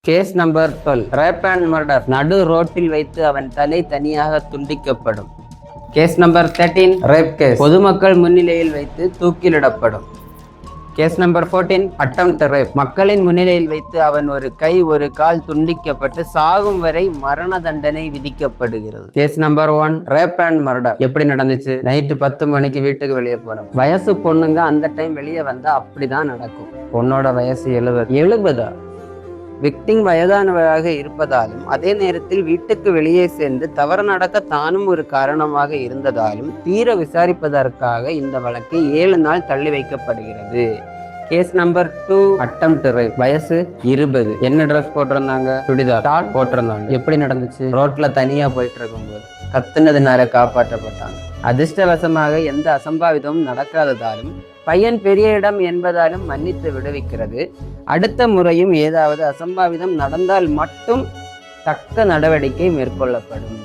Case number 12 rape and murder. நடு ரோட்டில் வைத்து அவன் தலை தனியாக துண்டிக்கப்படும். Case number 13 rape case. பொதுமக்கள் முன்னிலையில் வைத்து தூக்கிலிடப்படும். Case number 14 attempt rape. மக்களின் முன்னிலையில் வைத்து அவன் ஒரு கை ஒரு கால் துண்டிக்கப்பட்டு சாகும் வரை மரண தண்டனை விதிக்கப்படுகிறது. Case number 1 rape and murder. எப்படி நடந்துச்சு? நைட்டு 10 மணிக்கு வீட்டுக்கு வெளியே போறோம். வயசு பொண்ணுங்க அந்த டைம் வெளியே வந்தா அப்படிதான் நடக்கும். பொண்ணோட வயசு 70. விக்டிம் வயதானவராக இருப்பதாலும் அதே நேரத்தில் வீட்டுக்கு வெளியே சென்று தவறு நடக்க தானும் ஒரு காரணமாக இருந்ததாலும் தீர விசாரிப்பதற்காக இந்த வழக்கு 7 நாள் தள்ளி வைக்கப்படுகிறது. Case number 2 attempt rape. வயசு 20. என்ன ட்ரெஸ் போட்டிருந்தாங்க? சுடிதார், ஷார்ட் போட்டிருந்தாங்க. எப்படி நடந்துச்சு? ரோட்ல தனியா போயிட்டு இருக்கும்போது கத்துனதுனால காப்பாற்றப்பட்டாங்க. அதிர்ஷ்டவசமாக எந்த அசம்பாவிதமும் நடக்காததாலும் பையன் பெரிய இடம் என்பதாலும் மன்னித்து விடுவிக்கிறது. அடுத்த முறையும் ஏதாவது அசம்பாவிதம் நடந்தால் மட்டும் தக்க நடவடிக்கை மேற்கொள்ளப்படும்.